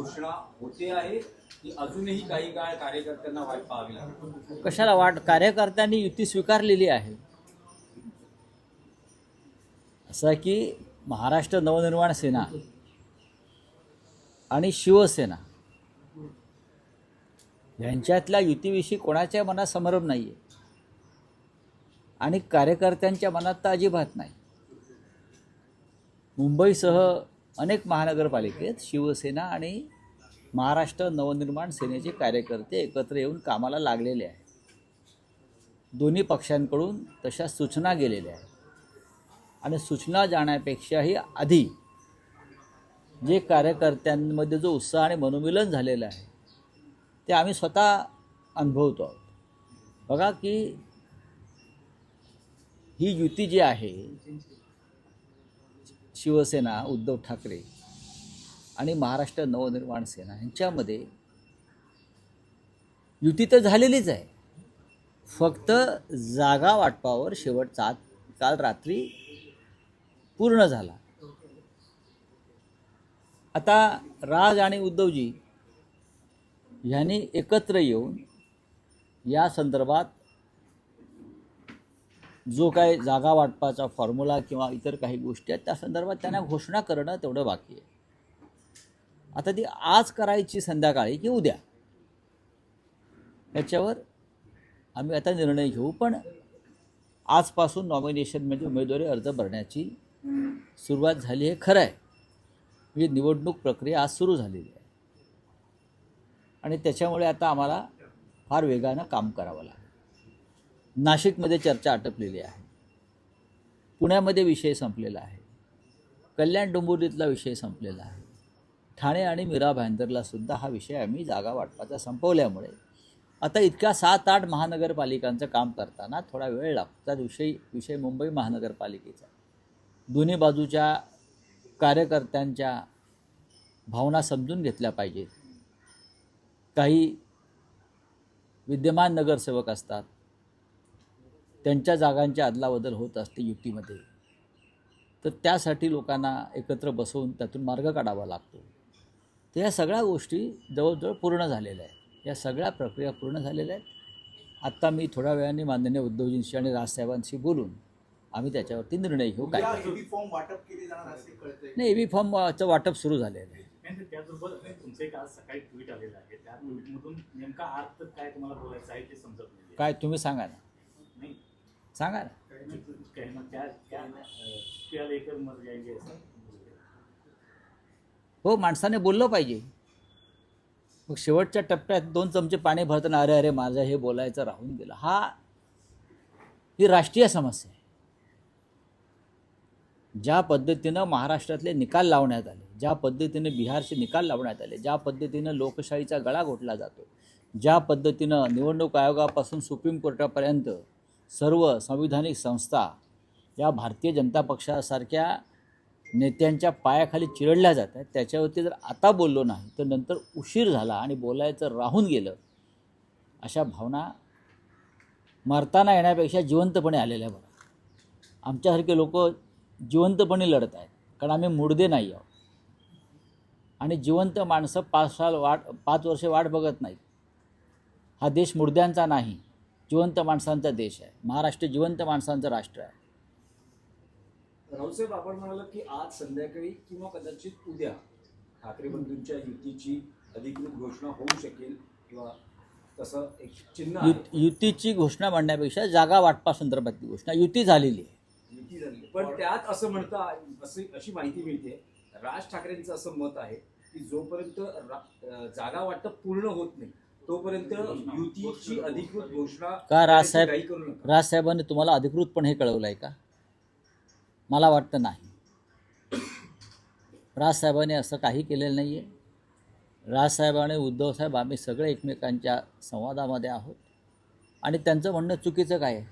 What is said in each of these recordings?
घोषणा होते आहे की अजूनही काही काळ कार्यकर्त्यांना वाट पाहावी लागेल? कशाला वाट, कार्यकर्त्यांनी युती स्वीकारलेली आहे. असं की महाराष्ट्र नवनिर्माण सेना आणि शिवसेना यांच्यातल्या युतीविषयी कोणाच्या मनात संभ्रम नाही आहे आणि कार्यकर्त्यांच्या मनात तर अजिबात नाही. मुंबईसह अनेक महानगरपालिकेत शिवसेना आणि महाराष्ट्र नवनिर्माण सेनेचे कार्यकर्ते एकत्र येऊन कामाला लागलेले आहेत. दोन्ही पक्षांकडून तशा सूचना गेलेल्या आहेत आणि सूचना जाण्यापेक्षाही आधी जे कार्यकर्त्यांमध्ये जो उत्साह आणि मनोमिलन झालेलं आहे ते आम्ही स्वतः अनुभवतो आहोत. बघा की ही युती जी आहे, शिवसेना उद्धव ठाकरे आणि महाराष्ट्र नवनिर्माण सेना यांच्यामध्ये युती तर झालेलीच आहे, फक्त जागा वाटपावर शेवटचा काल रात्री पूर्ण झाला. आता राज आणि उद्धवजी यांनी एकत्र येऊन या संदर्भात जो काही जागा वाटपाचा फॉर्म्युला किंवा इतर काही गोष्टी आहेत त्या संदर्भात त्यांना घोषणा करणं तेवढं बाकी आहे. आता ती आज करायची संध्याकाळी की उद्या याच्यावर आम्ही आता निर्णय घेऊ. पण आजपासून नॉमिनेशनमध्ये उमेदवारी अर्ज भरण्याची सुरुवात झाली आहे, खरं आहे. म्हणजे निवडणूक प्रक्रिया आज सुरू झालेली आहे आणि त्याच्यामुळे आता आम्हाला फार वेगानं काम करावं लागेल. नाशिकमध्ये चर्चा आटपलेली आहे, पुण्यामध्ये विषय संपलेला आहे, कल्याण डोंबिवलीतला विषय संपलेला आहे, ठाणे आणि मीरा भाईंदरला सुद्धा हा विषय आम्ही जागा वाटपाचा संपवल्यामुळे आता इतक्या 7-8 महानगरपालिकांचं काम करताना थोडा वेळ लागतो. त्या विषय मुंबई महानगरपालिकेचा दोन्ही बाजूच्या कार्यकर्त्यांच्या भावना समजून घेतल्या पाहिजेत. काही विद्यमान नगरसेवक असतात, त्यांच्या जागांची अदलाबदल होत असते युतीमध्ये, तर त्यासाठी लोकांना एकत्र बसवून त्यातून मार्ग काढावा लागतो. तर या सगळ्या गोष्टी जवळजवळ पूर्ण झालेल्या आहेत, या सगळ्या प्रक्रिया पूर्ण झालेल्या आहेत. आत्ता मी थोड्या वेळाने माननीय उद्धवजींशी आणि राजसाहेबांशी बोलून आम्ही त्याच्यावरती निर्णय घेऊ. काय नाही, EV फॉर्मचं वाटप सुरू झालेलं आहे. त्याचबरोबर तुमचं एक आज सकाळी ट्विट आलेलं आहे, त्या ट्विटमधून नेमका अर्थ काय तुम्हाला बोलायचं आहे ते समजत नाही. काय तुम्ही सांगा ना, नाही सांगा ना. हो, माणसाने बोललं पाहिजे. मग शेवटच्या टप्प्यात 2 चमचे पाणी भरताना अरे माझं हे बोलायचं राहून गेलं, ही राष्ट्रीय समस्या आहे. ज्या पद्धतीनं महाराष्ट्रातले निकाल लावण्यात आले, ज्या पद्धतीने बिहारचे निकाल लावण्यात आले, ज्या पद्धतीनं लोकशाहीचा गळा घोटला जातो, ज्या पद्धतीनं निवडणूक आयोगापासून सुप्रीम कोर्टापर्यंत सर्व संविधानिक संस्था या भारतीय जनता पक्षासारख्या नेत्यांच्या पायाखाली चिरडल्या जातात, त्याच्यावरती जर आता बोललो नाही तर नंतर उशीर झाला आणि बोलायचं राहून गेलं, अशा भावना मरताना येण्यापेक्षा जिवंतपणे आलेल्या बरं. आमच्यासारखे लोक जिवंतपणे लढत आहेत, कारण आम्ही मुडदे नाही आहोत आणि जिवंत माणसं 5 वर्षे वाट बघत नाहीत. हा देश मुडद्यांचा नाही, जिवंत माणसांचा देश आहे. महाराष्ट्र जिवंत माणसांचं राष्ट्र आहे. रावसाहेब, आपण म्हणालात की आज संध्याकाळी किंवा कदाचित उद्या ठाकरे बंधूंच्या युतीची अधिकृत घोषणा होऊ शकेल किंवा तसं एक चिन्ह आहे. युतीची घोषणा म्हणण्यापेक्षा जागा वाटपा संदर्भातली घोषणा युती झालेली आहे. युती झाली, पण त्यात असं अशी माहिती मिळते, राज ठाकरेंचं असं मत आहे की जोपर्यंत जागा वाटप पूर्ण होत नाही तोपर्यंत युतीची अधिकृत घोषणा का राजसाहेबांनी तुम्हाला अधिकृतपणे हे कळवलं आहे का? मला वाटतं नाही. राजसाहेबांनी असं काही केलेलं नाही आहे. राजसाहेब आणि उद्धवसाहेब आम्ही सगळे एकमेकांच्या संवादामध्ये आहोत आणि त्यांचं म्हणणं चुकीचं काय आहे?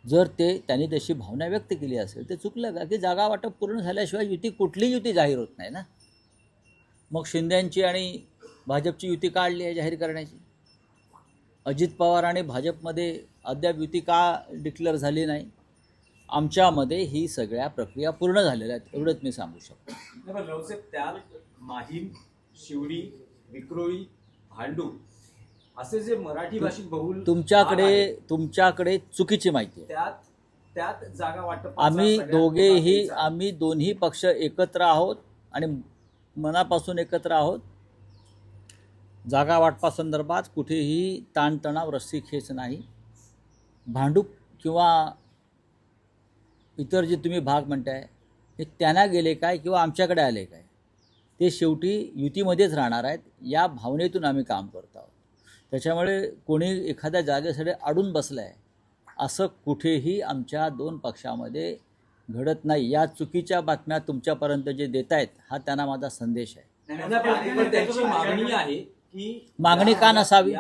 जर त्यांनी तशी भावना व्यक्त केली असेल ते चुकलं का? की जागा वाटप पूर्ण झाल्याशिवाय कुठली युती जाहीर होत नाही ना. मग शिंदेंची आणि भाजपची युती काढली आहे जाहीर करण्याची. अजित पवार आणि भाजपमध्ये अद्याप युती का डिक्लेअर झाली नाही? आमच्यामध्ये ही सगळ्या प्रक्रिया पूर्ण झालेल्या आहेत एवढंच मी सांगू शकतो. नाही, पण रावसाहेब, त्यात माहीम, शिवडी, विक्रोळी, भांडूप असे जे मराठी भाषिक बहुल भाग आहेत, तुमच्याकडे चुकीची माहिती आहे. त्यात जागा वाटप आम्ही दोन्ही पक्ष एकत्र आहोत आणि मनापासून एकत्र आहोत. जागा वाटपासंदर्भात कुठेही ताणतणाव, रस्सीखेच नाही. भांडूप किंवा इतर जे तुम्ही भाग म्हणताय हे त्यांना गेले काय किंवा आमच्याकडे आले काय, ते शेवटी युतीमध्येच राहणार आहेत या भावनेतून आम्ही काम करत आहोत. त्याच्यामुळे कोणी एखाद्या जागेसाठी अडून बसलं आहे असं कुठेही आमच्या दोन पक्षामध्ये घडत नाही. या चुकीच्या बातम्या तुमच्यापर्यंत जे देत आहेत हा त्यांना माझा संदेश आहे. पण त्यांची मागणी आहे की मागणी का नसावी?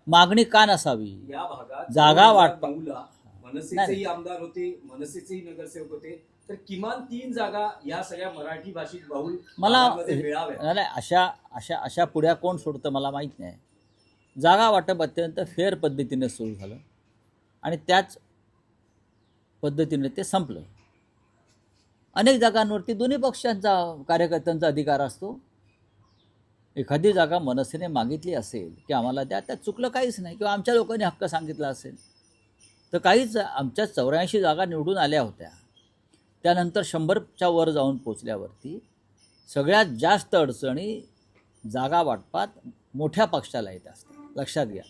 मागणी का नसावी? या भागात जागा वाटप मनसेचेही आमदार होते, मनसेचेही नगरसेवक होते, तर किमान 3 जागा या सगळ्या मराठी भाषिक बहुल भागामध्ये मिळाव्या. नाही, अशा पुढ्या कोण सोडतं मला माहीत नाही. जागा वाटप अत्यंत फेअर पद्धतीने सुरू झालं आणि त्याच पद्धतीने ते संपलं. अनेक जागांवरती दोन्ही पक्षांचा कार्यकर्त्यांचा अधिकार असतो. एखादी जागा मनसेने मागितली असेल की आम्हाला द्या, त्यात चुकलं काहीच नाही, किंवा आमच्या लोकांनी हक्क सांगितला असेल तर काहीच. आमच्या 84 जागा निवडून आल्या होत्या. त्यानंतर 100च्या वर जाऊन पोचल्यावरती सगळ्यात जास्त अडचणी जागा वाटपात मोठ्या पक्षाला येत असतात. लक्षात घ्या,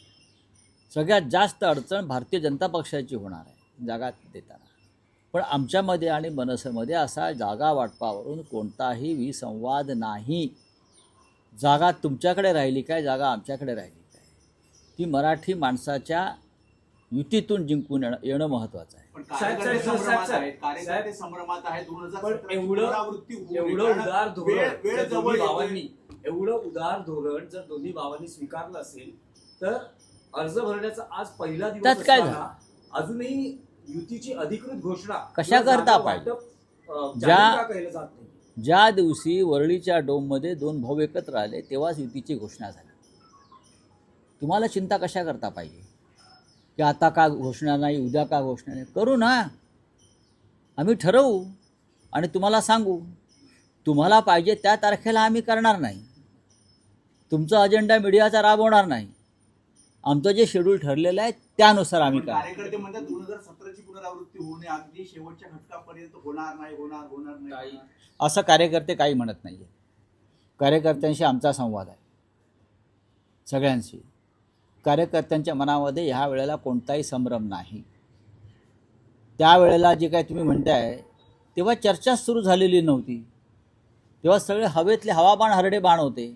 सगळ्यात जास्त अडचण भारतीय जनता पक्षाची होणार आहे जागा देताना. पण आमच्यामध्ये आणि मनसेमध्ये असा जागा वाटपावरून कोणताही विसंवाद नाही. जागा तुमच्याकडे राहिली काय, जागा आमच्याकडे राहिली काय, ती मराठी माणसाच्या युतीतून जिंकून येणं महत्त्वाचं आहे. कार्यकर्ते संभ्रमात आहेत. 2017 एवढं उदार धोरण जर दोन्ही भावांनी स्वीकारलं असेल तर अर्ज भरण्याचा आज पहिला दिवस त्यात काय असताना अजूनही युतीची अधिकृत घोषणा कशा करता पाहिजे? केलं जात नाही. ज्या दिवशी वरळीच्या डोममध्ये 2 भाऊ एकत्र आले तेव्हाच युतीची घोषणा झाली. तुम्हाला चिंता कशा करता पाहिजे की आता का घोषणा नाही, उद्या का घोषणा नाही? करू ना, आम्ही ठरवू आणि तुम्हाला सांगू. तुम्हाला पाहिजे त्या तारखेला आम्ही करणार नाही. तुमचा अजेंडा मीडियाचा राबवणार नाही. आमचं जे शेड्यूल ठरलेलं आहे त्यानुसार आम्ही कार्यकर्ते म्हणतात 2017ची पुनरावृत्ती होऊ नये, अगदी शेवटच्या घटकापर्यंत होणार नाही. असं कार्यकर्ते काही म्हणत नाही आहे. कार्यकर्त्यांशी आमचा संवाद आहे, सगळ्यांशी. कार्यकर्त्यांच्या मनामध्ये ह्या वेळेला कोणताही संभ्रम नाही. त्यावेळेला जे काय तुम्ही म्हणताय तेव्हा चर्चा सुरू झालेली नव्हती, तेव्हा सगळे हवेतले हवाबाण हरडे बाण होते.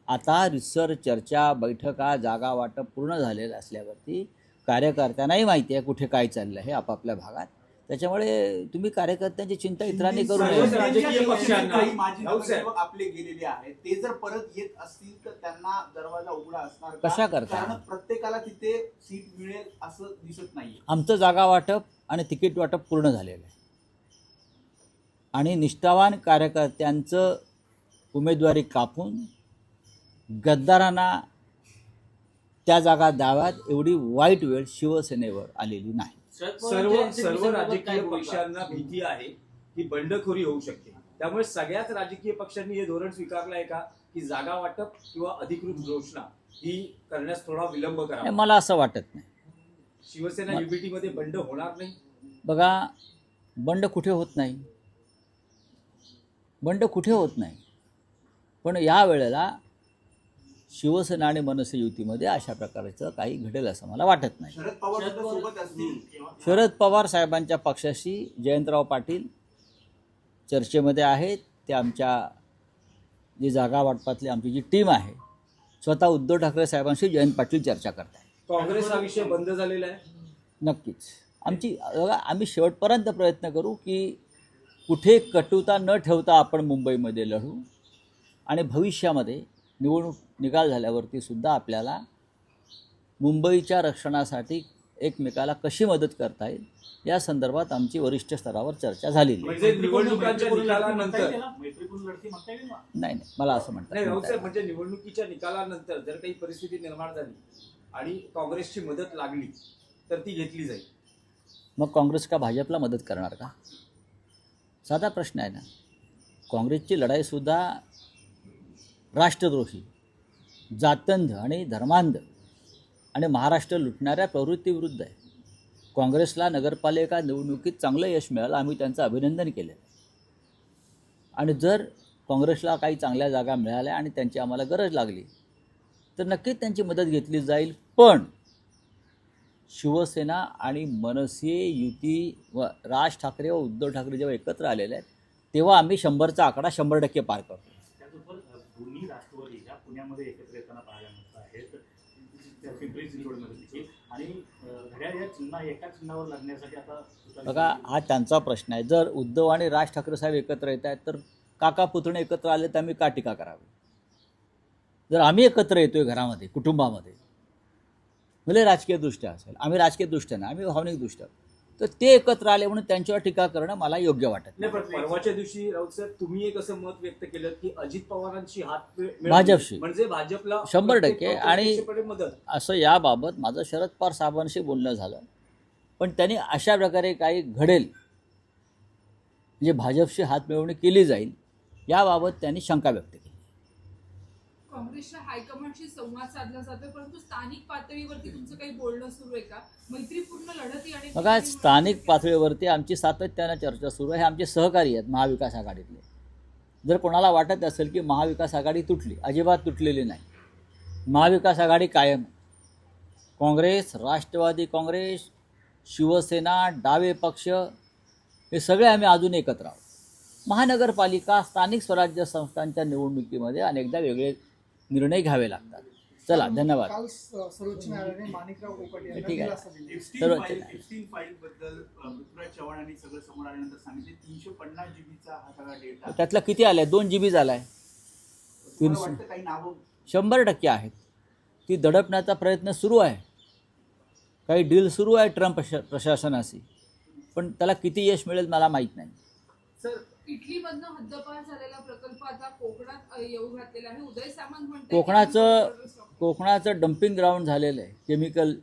आता रिसर चर्चा, बैठका, जागा वाटप पूर्ण झालेलं असल्यावरती कार्यकर्त्यांनाही माहिती आहे कुठे काय चाललं आहे आपापल्या भागात. त्याच्यामुळे तुम्ही कार्यकर्त्यांची चिंता इतरांनी करू नये. राजकीय पक्षांना माजी नगरसेवक आपले गेलेले आहेत, ते जर परत येत असतील तर त्यांना दरवाजा उघडा असणार का? कशा करता? कारण प्रत्येकाला तिथे सीट मिळेल असं दिसत नाहीये. आमचं जागा वाटप आणि तिकीट वाटप पूर्ण झालेलं आहे आणि निष्ठावान कार्यकर्त्यांचं उमेदवारी कापून गद्दारांना त्या जागा द्याव्यात एवढी वाईट वेळ शिवसेनेवर आलेली नाही. सर्व राजकीय पक्षांना भीती आहे की बंडखोरी होऊ शकते. त्यामुळे सगळ्याच राजकीय पक्षांनी हे धोरण स्वीकारलं आहे का की जागा वाटप किंवा अधिकृत घोषणा ही करण्यास थोडा विलंब करावा? मला असं वाटत नाही. शिवसेना युबीटी मध्ये बंड होणार नाही. बघा, बंड कुठे होत नाही, बंड कुठे होत नाही. पण या वेळेला शिवसेना आणि मनसे युतीमध्ये अशा प्रकारचं काही घडेल असं मला वाटत नाही. शरद पवार सोबत असतील. शरद पवार साहेबांच्या पक्षाशी जयंतराव पाटील चर्चेमध्ये आहेत. ते आमच्या जी जागा वाटपातली आमची जी टीम आहे, स्वतः उद्धव ठाकरे साहेबांशी जयंत पाटील चर्चा करत आहे. काँग्रेस हा विषय बंद झालेला आहे. नक्कीच आम्ही शेवटपर्यंत प्रयत्न करू की कुठे कटुता न ठेवता आपण मुंबईमध्ये लढू आणि भविष्यामध्ये निवडणूक निकाल झाल्यावरती सुद्धा आपल्याला मुंबईच्या रक्षणासाठी एकमेकाला कशी मदत करता येईल या संदर्भात आमची वरिष्ठ स्तरावर चर्चा झालेली आहे. म्हणजे निवडणुकांच्या निकालानंतर नाही, मला असं म्हणतात म्हणजे निवडणुकीच्या निकालानंतर जर काही परिस्थिती निर्माण झाली आणि काँग्रेसची मदत लागली तर ती घेतली जाईल. मग काँग्रेस का भाजपला मदत करणार का? साधा प्रश्न आहे ना. काँग्रेसची लढाईसुद्धा राष्ट्रद्रोही, जातंध आणि धर्मांध आणि महाराष्ट्र लुटणाऱ्या प्रवृत्तीविरुद्ध आहे. काँग्रेसला नगरपालिका निवडणुकीत चांगलं यश मिळालं, आम्ही त्यांचं अभिनंदन केलं. आणि जर काँग्रेसला काही चांगल्या जागा मिळाल्या आणि त्यांची आम्हाला गरज लागली तर नक्कीच त्यांची मदत घेतली जाईल. पण शिवसेना आणि मनसे युती व राज ठाकरे व उद्धव ठाकरे जेव्हा एकत्र आलेले आहेत तेव्हा आम्ही 100चा आकडा 100% पार करतो. त्याचबरोबर दोन्ही राष्ट्रवादी ह्या पुण्यामध्ये एकत्र येताना पाहायला मिळत आहेत. पिंपरी चिंचवडमध्ये देखील आणि घड्याळ या एका चिन्हावर लढण्यासाठी आता बघा, हा त्यांचा प्रश्न आहे. जर उद्धव आणि राज ठाकरे साहेब एकत्र येत आहेत तर काका पुतणे एकत्र आले तर आम्ही का टीका करावी? जर आम्ही एकत्र येतोय घरामध्ये, कुटुंबामध्ये, भले राजकीयदृष्ट्या असेल, आम्ही राजकीयदृष्ट्या नाही, आम्ही भावनिकदृष्ट्या, तर ते एकत्र आले म्हणून त्यांच्यावर टीका करणं मला योग्य वाटत नाही. नाही, पण परवाच्या दिवशी राऊत साहेब तुम्ही एक असं मत व्यक्त केलं की अजित पवारांची हात मिळवली भाजपशी. म्हणजे भाजपला 100% आणि मदत. असं याबाबत माझं शरद पवार साहेबांशी बोलणं झालं, पण त्यांनी अशा प्रकारे काही घडेल म्हणजे भाजपशी हात मिळवणी केली जाईल याबाबत त्यांनी शंका व्यक्त केली. काँग्रेसच्या हायकमांडशी संवाद साधला जातोय, परंतु स्थानिक पातळीवरती तुमचं काही बोलणं सुरू आहे का? मैत्रीपूर्ण लढती आणि बघा, स्थानिक पातळीवरती आमची सातत्यानं चर्चा सुरू आहे. आमचे सहकारी आहेत महाविकास आघाडीतले. जर कोणाला वाटत असेल की महाविकास आघाडी तुटली, अजिबात तुटलेली नाही. महाविकास आघाडी कायम. काँग्रेस, राष्ट्रवादी काँग्रेस, शिवसेना, डावे पक्ष हे सगळे आम्ही अजून एकत्र आहोत. महानगरपालिका, स्थानिक स्वराज्य संस्थांच्या निवडणुकीमध्ये अनेकदा वेगळे निर्णय घ्यावे लागतात. चला, धन्यवाद. काल सर्वोच्च न्यायालयाने माणिकराव कोकाटे यांना ठीक आहे. दिलासा दिला. एप्स्टीन फाईल बद्दल पृथ्वीराज चव्हाण यांनी सगळं समोर आल्यानंतर सांगितले 350 जीबीचा हा सगळा डेटा. त्यातला किती आलाय? 2 GB झालाय. मला वाटतं काही नावं 100% आहेत. ती दडपण्याचा प्रयत्न सुरू आहे. काही डील सुरू आहे ट्रम्प प्रशासनाशी, पण त्याला किती यश मिळेल मला माहीत नाही. सर, इटलीमधनं हद्दपार झालेला प्रकल्प आता कोकणात येऊ घातलेला आहे. उदय सामंत म्हणतात कोकणाचं डम्पिंग ग्राउंड झालेलं आहे केमिकल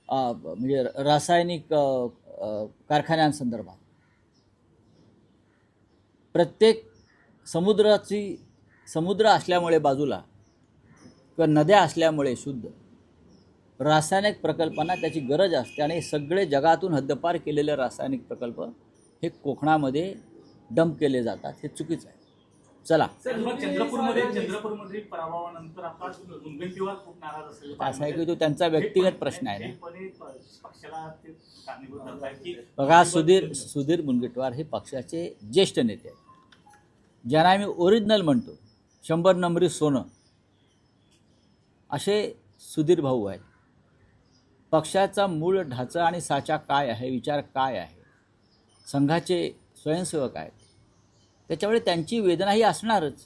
म्हणजे रासायनिक कारखान्यांसंदर्भात. प्रत्येक समुद्र असल्यामुळे बाजूला किंवा नद्या असल्यामुळे शुद्ध रासायनिक प्रकल्पांना त्याची गरज असते आणि सगळे जगातून हद्दपार केलेले रासायनिक प्रकल्प हे कोकणामध्ये डंप केले जातात. हे चुकीचं आहे. चला, चंद्रपूरमध्ये पराभवानंतर आता मुनगंटीवार खूप नाराज असेल. असं आहे की तो त्यांचा व्यक्तिगत प्रश्न आहे ना. पक्षाला ते कारणीभूत ठरताय की बघा, सुधीर मुनगंटीवार हे पक्षाचे ज्येष्ठ नेते आहेत, ज्यांना आम्ही ओरिजिनल म्हणतो, 100 नंबरी सोनं, असे सुधीर भाऊ आहेत. पक्षाचा मूळ ढाचा आणि साचा काय आहे, विचार काय आहे, संघाचे स्वयंसेवक आहेत, त्याच्यामुळे त्यांची वेदना ही असणारच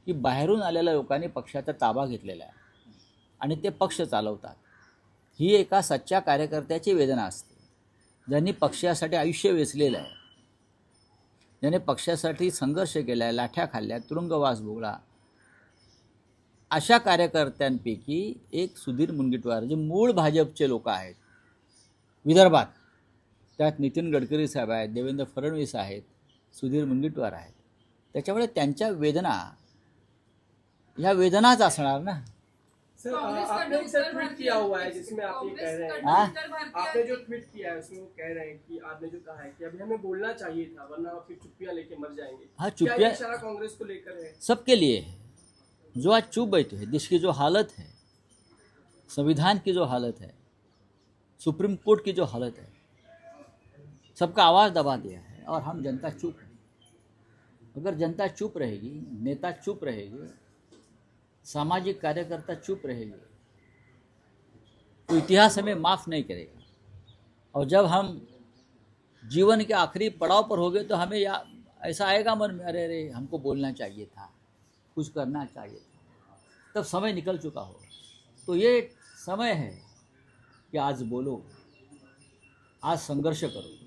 की बाहेरून आलेल्या लोकांनी पक्षाचा ताबा घेतलेला आहे आणि ते पक्ष चालवतात. ही एका सच्च्या कार्यकर्त्याची वेदना असते, ज्यांनी पक्षासाठी आयुष्य वेचलेलं आहे, ज्याने पक्षासाठी संघर्ष केला आहे, लाठ्या खाल्ल्या, तुरुंगवास भोगला. अशा कार्यकर्त्यांपैकी एक सुधीर मुनगंटीवार, जे मूळ भाजपचे लोक आहेत विदर्भात, त्यात नितीन गडकरी साहेब आहेत, देवेंद्र फडणवीस आहेत, सुधीर मुनगंटीवार आहेत. त्याच्यामुळे त्यांच्या वेदना ह्या वेदनाच असणार ना. सर, आपने एक सर ट्वीट किया हुआ है जिसमें आप ये कह रहे हैं, आपने जो ट्वीट किया है उसमें वो कह रहे हैं कि आपने जो कहा है कि अभी हमें बोलना चाहिए था वरना फिर चुप्पियां लेके मर जाएंगे. हाँ, क्या चुप्पियां ये इशारा कांग्रेस को लेकर है? सबके लिए है. जो आज चुप बैठे हैं, देश की जो हालत है, संविधान की जो हालत है, सुप्रीम कोर्ट की जो हालत है, सबका आवाज़ दबा दिया है और हम जनता चुप है. अगर जनता चुप रहेगी, नेता चुप रहेगी, सामाजिक कार्यकर्ता चुप रहेगी, तो इतिहास हमें माफ़ नहीं करेगा. और जब हम जीवन के आखिरी पड़ाव पर होंगे तो हमें ऐसा आएगा मन में, अरे अरे हमको बोलना चाहिए था, कुछ करना चाहिए था. तब समय निकल चुका हो. तो ये समय है कि आज बोलो, आज संघर्ष करो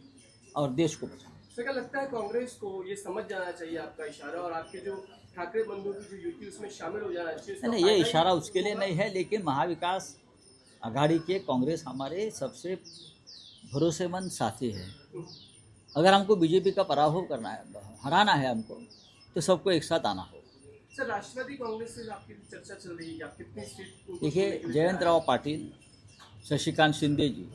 और देश को बचाओ. सर, क्या लगता है कांग्रेस को ये समझ जाना चाहिए आपका इशारा और आपके जो ठाकरे बंधुओं की जो युति उसमें शामिल हो जाना चाहिए? उसका नहीं, ये फायदा इशारा उसके लिए नहीं है, लेकिन महाविकास आघाड़ी के कांग्रेस हमारे सबसे भरोसेमंद साथी है। अगर हमको बीजेपी का पराभव करना है, हराना है हमको, तो सबको एक साथ आना हो। सर, राष्ट्रवादी कांग्रेस से आपकी चर्चा चल रही है कि आप कितनी सीट? देखिए, जयंतराव पाटिल, शशिकांत शिंदे जी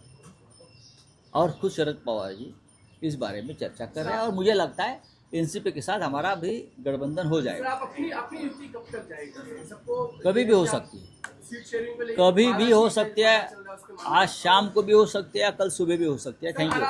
और खुद शरद पवार जी इस बारे में चर्चा कर रहे हैं, और मुझे लगता है एनसीपी के साथ हमारा भी गठबंधन हो सर, जाएगा। आप अपनी अपनी युति कब तक जाएगी? सबको कभी भी हो सकती है, सीट शेयरिंग पे लेके कभी भी हो 12 सकती है। सीटें चल रहा है, उसके मामले में। आज शाम को भी हो सकती है, कल सुबह भी हो सकती है। Thank you.